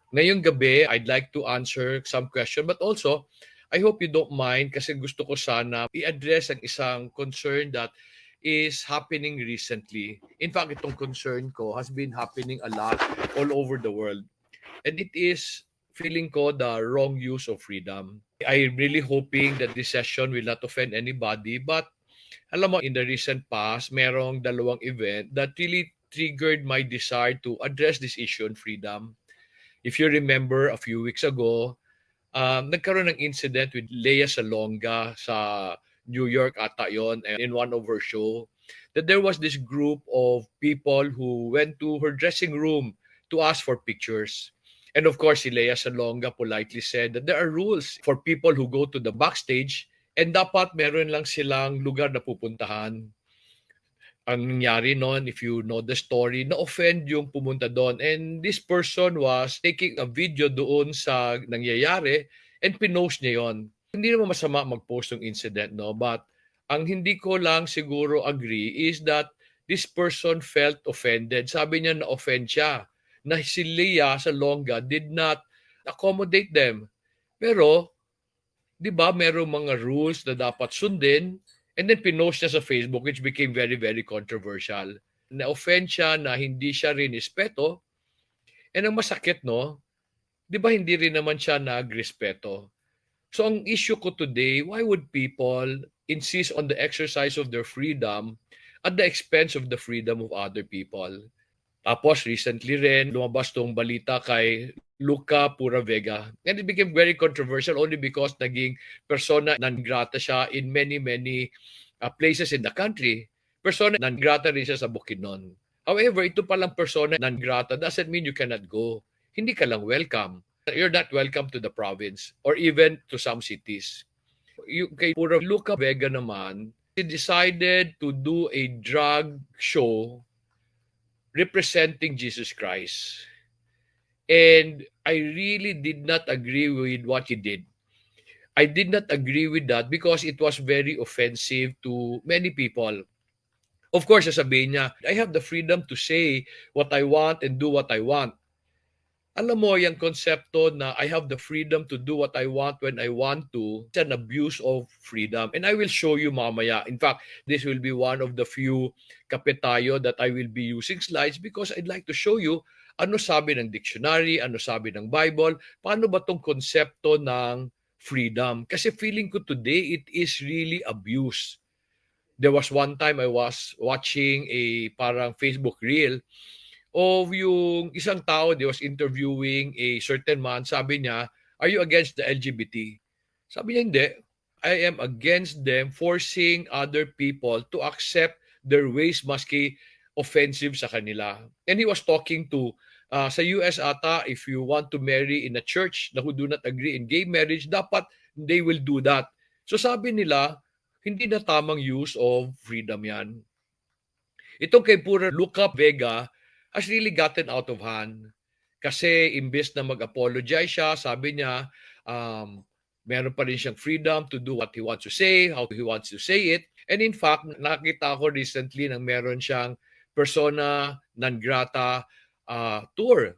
Ngayong gabi, I'd like to answer some question, but also, I hope you don't mind kasi gusto ko sana i-address ang isang concern that is happening recently. In fact, itong concern ko has been happening a lot all over the world. And it is feeling ko the wrong use of freedom. I'm really hoping that this session will not offend anybody, but alam mo, in the recent past, merong dalawang event that really triggered my desire to address this issue on freedom. If you remember, a few weeks ago, nagkaroon ng incident with Leah Salonga sa New York ata yon, and in one of her show, that there was this group of people who went to her dressing room to ask for pictures. And of course, si Leah Salonga politely said that there are rules for people who go to the backstage and dapat meron lang silang lugar na pupuntahan. Ang nangyari noon, if you know the story, na-offend yung pumunta doon. And this person was taking a video doon sa nangyayari and pinost niya yon. Hindi naman masama mag-post ng incident, no? But ang hindi ko lang siguro agree is that this person felt offended. Sabi niya na-offend siya na si Leah Salonga did not accommodate them. Pero, di ba, merong mga rules na dapat sundin. And then pinost niya sa Facebook, which became very, very controversial. Na-offend siya na hindi siya rinespeto. And ang masakit, no? Di ba hindi rin naman siya nagrespeto? So ang issue ko today, why would people insist on the exercise of their freedom at the expense of the freedom of other people? Tapos recently rin, lumabas tong balita kay Luka, Pura, Vega. And it became very controversial only because naging persona non grata siya in many, many places in the country. Persona non grata rin siya sa Bukidnon. However, ito palang persona non grata doesn't mean you cannot go. Hindi ka lang welcome. You're not welcome to the province or even to some cities. Kay Pura Luka Vega naman, he decided to do a drag show representing Jesus Christ. And I really did not agree with what he did. I did not agree with that because it was very offensive to many people. Of course, sasabihin niya, I have the freedom to say what I want and do what I want. Alam mo, yung konsepto na I have the freedom to do what I want when I want to, it's an abuse of freedom. And I will show you mamaya. In fact, this will be one of the few kapitayo that I will be using slides because I'd like to show you ano sabi ng dictionary, ano sabi ng Bible, paano ba tong konsepto ng freedom. Kasi feeling ko today, it is really abuse. There was one time I was watching a parang Facebook reel of yung isang tao, they was interviewing a certain man, sabi niya, are you against the LGBT? Sabi niya, hindi. I am against them forcing other people to accept their ways maski offensive sa kanila. And he was talking to, sa US ata, if you want to marry in a church na who do not agree in gay marriage, dapat they will do that. So sabi nila, hindi na tamang use of freedom yan. Itong kay Pura Luka Vega, has really gotten out of hand. Kasi imbes na mag-apologize siya, sabi niya, meron pa rin siyang freedom to do what he wants to say, how he wants to say it. And in fact, nakita ko recently na meron siyang persona non grata tour.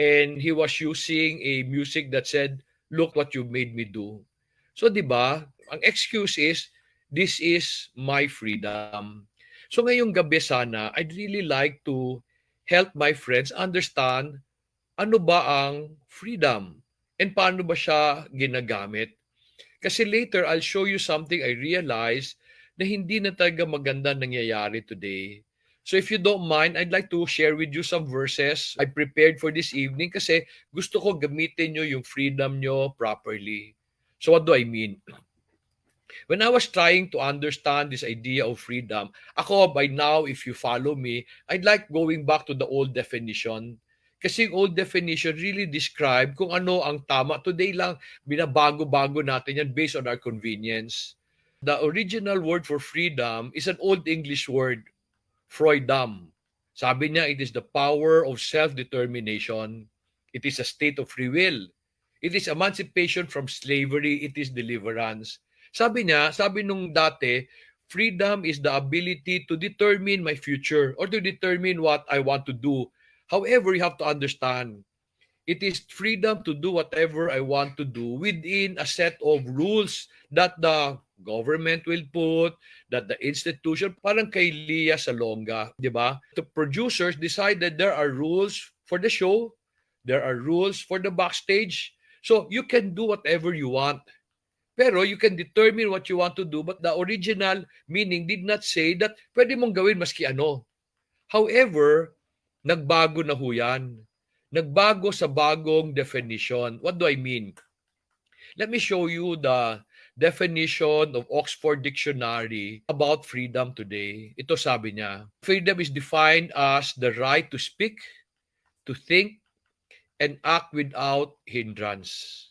And he was using a music that said, look what you made me do. So di ba, ang excuse is, this is my freedom. So ngayong gabi sana, I'd really like to help my friends understand ano ba ang freedom and paano ba siya ginagamit. Kasi later, I'll show you something I realized na hindi na talaga maganda nangyayari today. So if you don't mind, I'd like to share with you some verses I prepared for this evening kasi gusto ko gamitin nyo yung freedom nyo properly. So what do I mean? When I was trying to understand this idea of freedom, ako by now, if you follow me, I'd like going back to the old definition. Kasi yung old definition really describe kung ano ang tama. Today lang, binabago-bago natin yan based on our convenience. The original word for freedom is an old English word, freedom. Sabi niya, it is the power of self-determination. It is a state of free will. It is emancipation from slavery. It is deliverance. Sabi niya, sabi nung dati, freedom is the ability to determine my future or to determine what I want to do. However, you have to understand, It is freedom to do whatever I want to do within a set of rules that the government will put, that the institution, parang kay Leah Salonga, di ba? The producers decided there are rules for the show, there are rules for the backstage, so you can do whatever you want. Pero you can determine what you want to do, but the original meaning did not say that pwede mong gawin maski ano. However, nagbago na ho yan. Nagbago sa bagong definition. What do I mean? Let me show you the definition of Oxford Dictionary about freedom today. Ito sabi niya, freedom is defined as the right to speak, to think, and act without hindrance.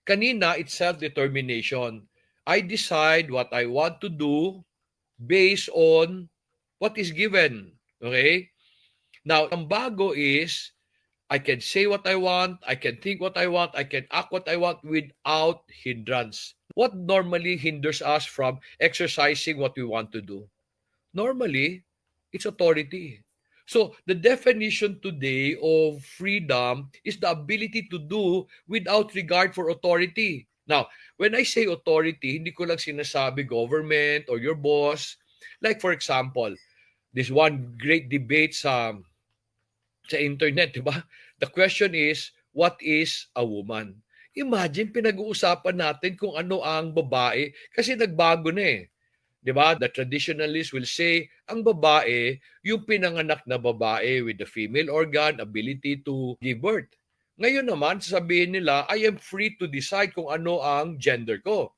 Kanina, it's self-determination. I decide what I want to do based on what is given. Okay? Now, ang bago is, I can say what I want, I can think what I want, I can act what I want without hindrance. What normally hinders us from exercising what we want to do? Normally, it's authority. So, the definition today of freedom is the ability to do without regard for authority. Now, when I say authority, hindi ko lang sinasabi government or your boss. Like for example, this one great debate sa internet, di ba? The question is, what is a woman? Imagine, pinag-uusapan natin kung ano ang babae kasi nagbago na eh. Di ba? The traditionalists will say, ang babae, yung pinanganak na babae with the female organ, ability to give birth. Ngayon naman, sasabihin nila, I am free to decide kung ano ang gender ko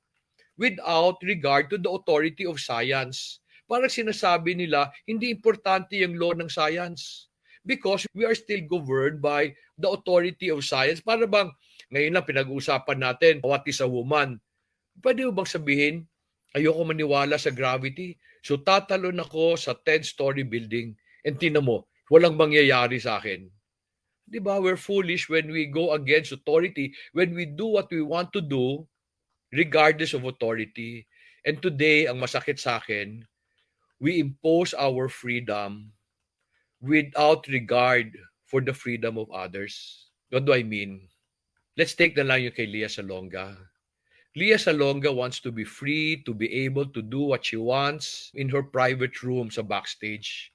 without regard to the authority of science. Parang sinasabi nila, hindi importante yung law ng science because we are still governed by the authority of science. Para bang, ngayon lang pinag-uusapan natin, what is a woman? Pwede mo bang sabihin, ayoko maniwala sa gravity. So tatalon ako sa 10-story building and tinan mo, walang mangyayari sa akin. Di ba? We're foolish when we go against authority, when we do what we want to do regardless of authority. And today, ang masakit sa akin, we impose our freedom without regard for the freedom of others. What do I mean? Let's take the line yung kay Leah Salonga. Leah Salonga wants to be free, to be able to do what she wants in her private room sa backstage.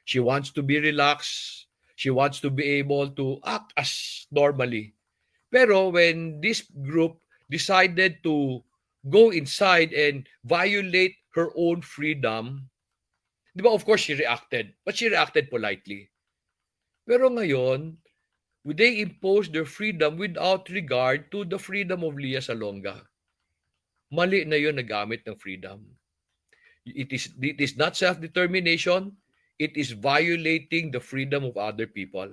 She wants to be relaxed. She wants to be able to act as normally. Pero when this group decided to go inside and violate her own freedom, di ba, of course, she reacted. But she reacted politely. Pero ngayon, they impose their freedom without regard to the freedom of Leah Salonga. Mali na yun na gamit ng freedom. It is not self-determination. It is violating the freedom of other people.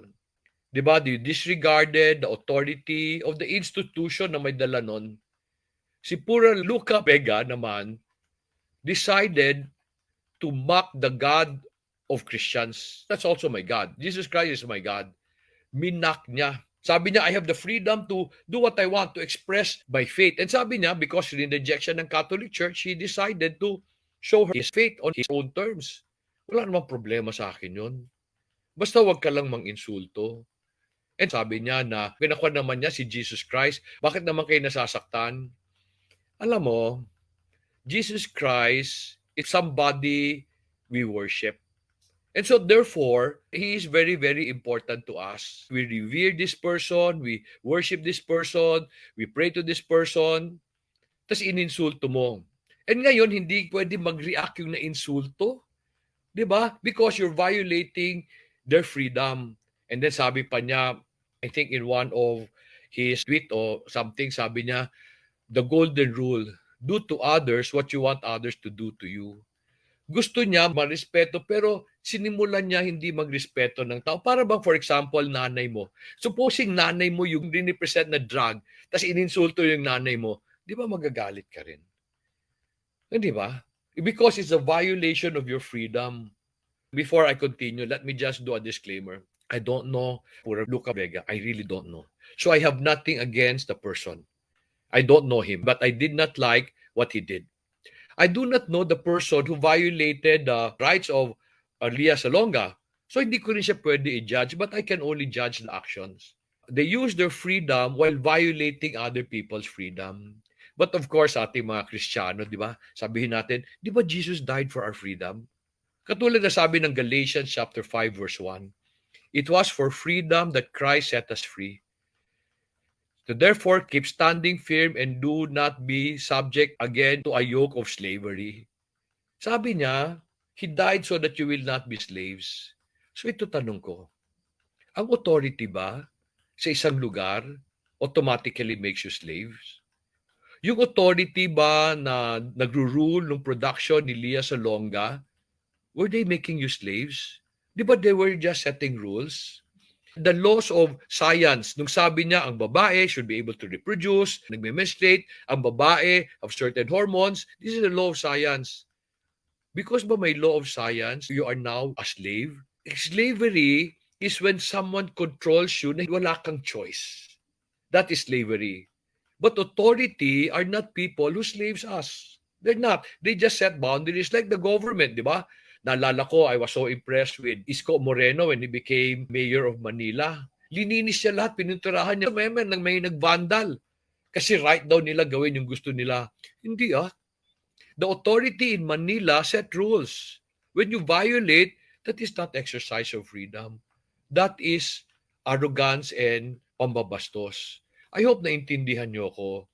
Diba? You disregarded the authority of the institution na may dala nun. Si Pura Luka Vega naman decided to mock the God of Christians. That's also my God. Jesus Christ is my God. Minak niya. Sabi niya, I have the freedom to do what I want, to express my faith. And sabi niya, because in the rejection ng Catholic Church, he decided to show his faith on his own terms. Wala namang problema sa akin yun. Basta wag ka lang mang-insulto. And sabi niya na, pinakuha naman niya si Jesus Christ. Bakit naman kayo nasasaktan? Alam mo, Jesus Christ is somebody we worship. And so therefore, he is very, very important to us. We revere this person, we worship this person, we pray to this person, tapos ininsulto mo. And ngayon, hindi pwede mag-react yung na-insulto. Diba? Because you're violating their freedom. And then sabi pa niya, I think in one of his tweet or something, sabi niya, the golden rule, do to others what you want others to do to you. Gusto niya marespeto pero sinimulan niya hindi magrespeto ng tao. Para bang for example, nanay mo. Supposing nanay mo yung dinipresent na drug, tapos ininsulto yung nanay mo, di ba magagalit ka rin? Hindi ba? Because it's a violation of your freedom. Before I continue, let me just do a disclaimer. I don't know Pura Luka Vega. I really don't know. So I have nothing against the person. I don't know him, but I did not like what he did. I do not know the person who violated the rights of Leah Salonga. So hindi ko rin siya pwede i-judge, but I can only judge the actions. They use their freedom while violating other people's freedom. But of course, ating mga Kristiyano, di ba? Sabihin natin, di ba Jesus died for our freedom? Katulad na sabi ng Galatians chapter 5 verse 1, it was for freedom that Christ set us free. So therefore, keep standing firm and do not be subject again to a yoke of slavery. Sabi niya, He died so that you will not be slaves. So ito tanong ko, ang authority ba sa isang lugar automatically makes you slaves? Yung authority ba na nagro-rule ng production ni Leah Salonga, were they making you slaves? Di ba they were just setting rules? The laws of science, nung sabi niya ang babae should be able to reproduce, nagme-menstruate, ang babae have certain hormones, this is the law of science. Because ba may law of science, you are now a slave? Slavery is when someone controls you na wala kang choice. That is slavery. But authority are not people who slaves us. They're not. They just set boundaries like the government, di ba? Naalala ko, I was so impressed with Isko Moreno when he became mayor of Manila. Lininis siya lahat, pininturahan niya. May nag-vandal. Kasi right daw nila gawin yung gusto nila. Hindi The authority in Manila set rules. When you violate, that is not exercise of freedom. That is arrogance and pambabastos. I hope naintindihan niyo ako.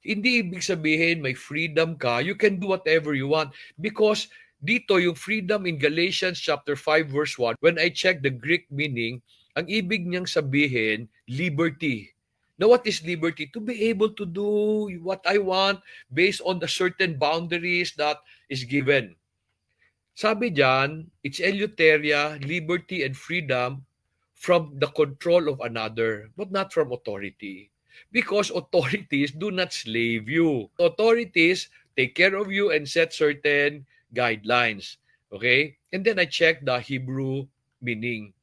Hindi ibig sabihin may freedom ka, you can do whatever you want. Because dito yung freedom in Galatians chapter 5 verse 1, when I check the Greek meaning, ang ibig niyang sabihin, liberty. Now, what is liberty? To be able to do what I want based on the certain boundaries that is given. Sabi diyan, it's eleuteria, liberty and freedom from the control of another, but not from authority. Because authorities do not slave you. Authorities take care of you and set certain guidelines. Okay? And then I checked the Hebrew meaning.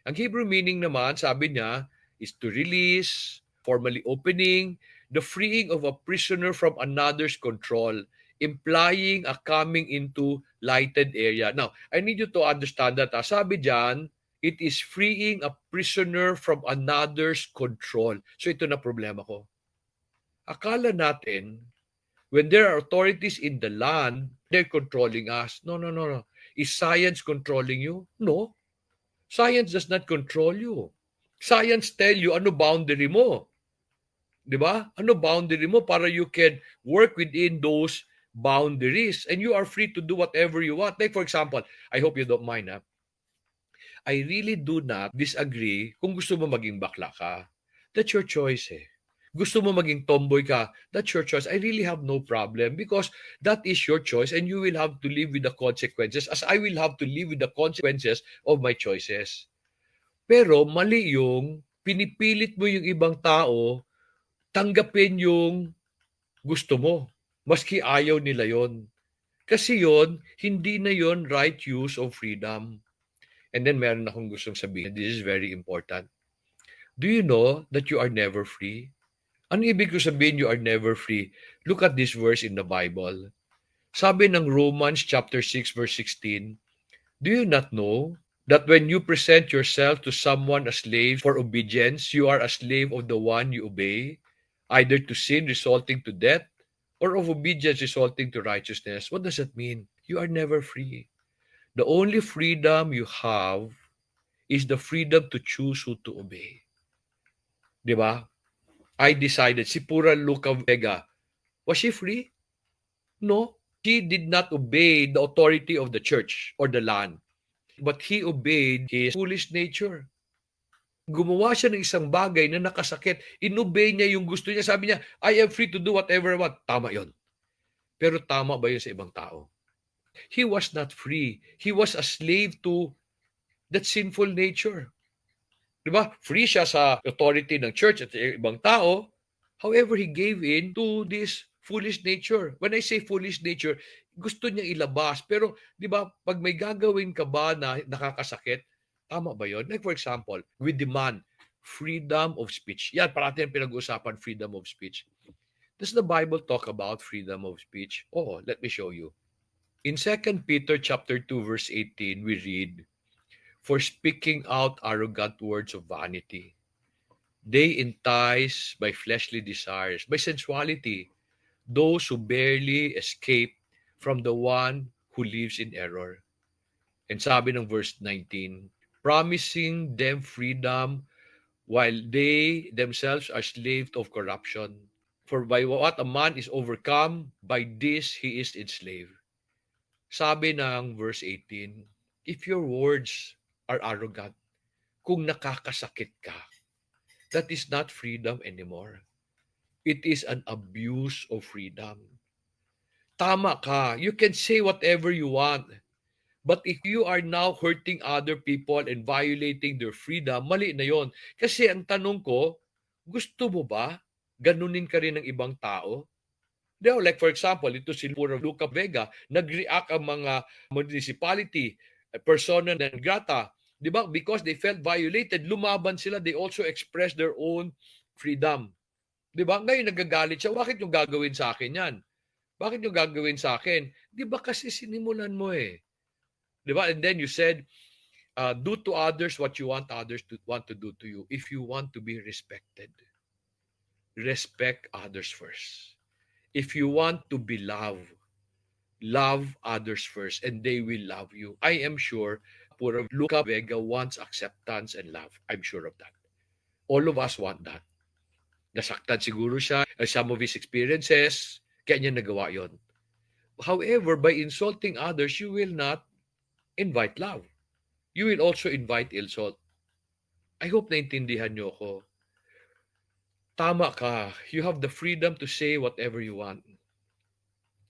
Ang Hebrew meaning naman, sabi niya, is to release, formally opening, the freeing of a prisoner from another's control, implying a coming into lighted area. Now, I need you to understand that. Sabi diyan, it is freeing a prisoner from another's control. So ito na problema ko. Akala natin, when there are authorities in the land, they're controlling us. No. Is science controlling you? No. Science does not control you. Science tell you ano boundary mo. Di ba? Ano boundary mo para you can work within those boundaries and you are free to do whatever you want. Like for example, I hope you don't mind I really do not disagree kung gusto mo maging bakla ka. That's your choice Gusto mo maging tomboy ka, that's your choice. I really have no problem because that is your choice and you will have to live with the consequences as I will have to live with the consequences of my choices. Pero mali yung pinipilit mo yung ibang tao tanggapin yung gusto mo. Maski ayaw nila yon. Kasi yon, hindi na yon right use of freedom. And then meron akong gustong sabihin. This is very important. Do you know that you are never free? Ano ibig ko sabihin you are never free? Look at this verse in the Bible. Sabi ng Romans chapter 6 verse 16, do you not know that when you present yourself to someone a slave for obedience, you are a slave of the one you obey? Either to sin resulting to death or of obedience resulting to righteousness. What does that mean? You are never free. The only freedom you have is the freedom to choose who to obey. Di ba? I decided, si Pura, Luka, Vega, was she free? No. He did not obey the authority of the church or the land. But he obeyed his foolish nature. Gumawa siya ng isang bagay na nakasakit. Inobey niya yung gusto niya. Sabi niya, I am free to do whatever I want. Tama yon. Pero tama ba yun sa ibang tao? He was not free. He was a slave to that sinful nature. Diba? Free siya sa authority ng church at ibang tao. However, he gave in to this foolish nature. When I say foolish nature, gusto niya ilabas. Pero, di ba, pag may gagawin ka ba na nakakasakit, tama ba yun? Like for example, we demand freedom of speech. Yan, parati ang pinag-uusapan, freedom of speech. Does the Bible talk about freedom of speech? Oh, let me show you. In 2 Peter chapter 2, verse 18, we read, for speaking out arrogant words of vanity. They entice by fleshly desires, by sensuality, those who barely escape from the one who lives in error. And sabi ng verse 19, promising them freedom while they themselves are slaves of corruption. For by what a man is overcome, by this he is enslaved. Sabi ng verse 18, if your words are arrogant, kung nakakasakit ka, that is not freedom anymore. It is an abuse of freedom. Tama ka. You can say whatever you want. But if you are now hurting other people and violating their freedom, mali na yon. Kasi ang tanong ko, gusto mo ba ganunin ka rin ng ibang tao? Like for example, ito si Pura Luka Vega, nag-react ang mga municipality, persona non grata, di ba? Because they felt violated, lumaban sila, they also expressed their own freedom. Di ba? Ngayon nagagalit siya, bakit yung gagawin sa akin yan? Bakit yung gagawin sa akin? Di ba kasi sinimulan mo eh. Di ba? And then you said, do to others what you want others to want to do to you. If you want to be respected, respect others first. If you want to be loved, love others first and they will love you. I am sure Pura Luka Vega wants acceptance and love. I'm sure of that. All of us want that. Nasaktan siguro siya, some of his experiences, kaya niya nagawa yon. However, by insulting others, you will not invite love. You will also invite insult. I hope naintindihan niyo ako. Tama ka. You have the freedom to say whatever you want.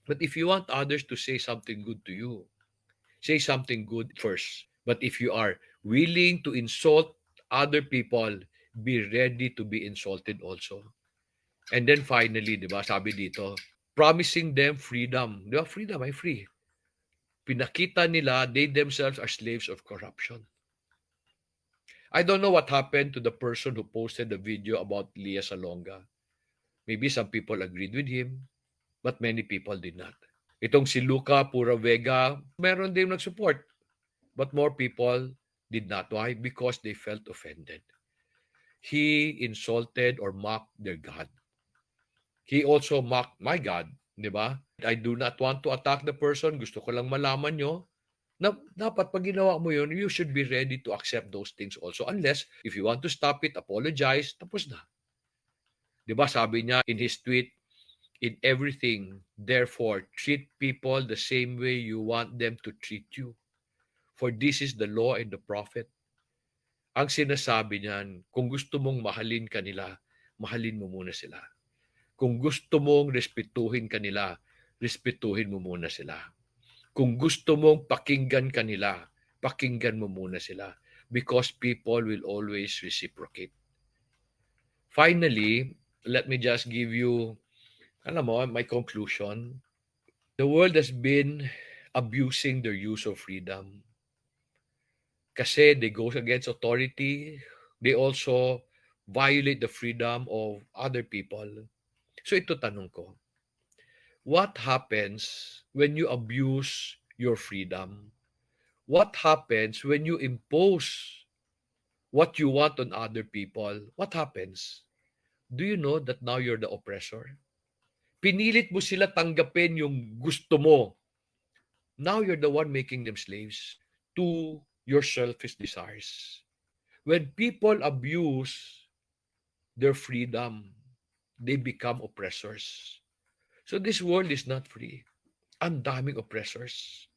But if you want others to say something good to you, say something good first. But if you are willing to insult other people, be ready to be insulted also. And then finally, di ba, sabi dito, promising them freedom. Di ba, freedom, ay free. Pinakita nila, they themselves are slaves of corruption. I don't know what happened to the person who posted the video about Leah Salonga. Maybe some people agreed with him, but many people did not. Itong si Luka, Pura Vega, meron din nag-support. But more people did not. Why? Because they felt offended. He insulted or mocked their God. He also mocked my God. Di ba? I do not want to attack the person. Gusto ko lang malaman nyo na dapat pag ginawa mo yun, you should be ready to accept those things also. Unless, if you want to stop it, apologize, tapos na. Diba sabi niya in his tweet, in everything, therefore, treat people the same way you want them to treat you. For this is the law and the prophet. Ang sinasabi niyan, kung gusto mong mahalin kanila, mahalin mo muna sila. Kung gusto mong respetuhin kanila, respetuhin mo muna sila. Kung gusto mong pakinggan kanila, pakinggan mo muna sila because people will always reciprocate. Finally, let me just give you, my conclusion. The world has been abusing their use of freedom. Kasi they go against authority. They also violate the freedom of other people. So ito tanong ko. What happens when you abuse your freedom? What happens when you impose what you want on other people? What happens? Do you know that now you're the oppressor? Pinilit mo sila tanggapin yung gusto mo. Now you're the one making them slaves to your selfish desires. When people abuse their freedom, they become oppressors. So this world is not free. Ang daming oppressors.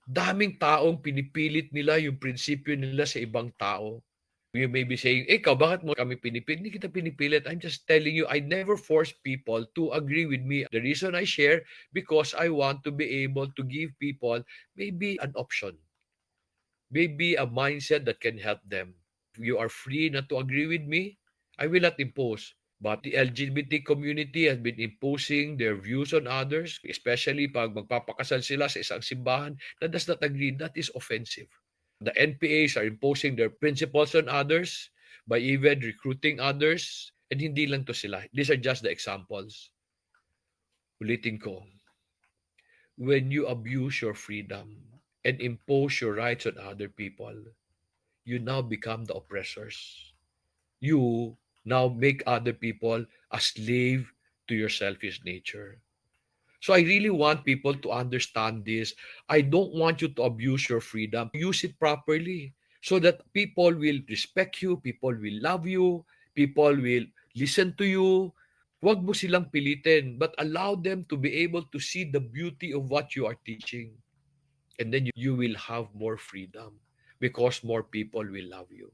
Daming taong pinipilit nila yung prinsipyo nila sa ibang tao. You may be saying, ikaw, bakit mo kami pinipilit? Hindi kita pinipilit. I'm just telling you, I never force people to agree with me. The reason I share, because I want to be able to give people maybe an option. Maybe a mindset that can help them. If you are free not to agree with me, I will not impose. But the LGBT community has been imposing their views on others, especially pag magpapakasal sila sa isang simbahan na does not agree. That is offensive. The NPAs are imposing their principles on others by even recruiting others. And hindi lang to sila. These are just the examples. Ulitin ko. When you abuse your freedom and impose your rights on other people, you now become the oppressors. You now make other people a slave to your selfish nature. So I really want people to understand this. I don't want you to abuse your freedom. Use it properly so that people will respect you, people will love you, people will listen to you. Huwag mo silang pilitin, but allow them to be able to see the beauty of what you are teaching. And then you will have more freedom because more people will love you.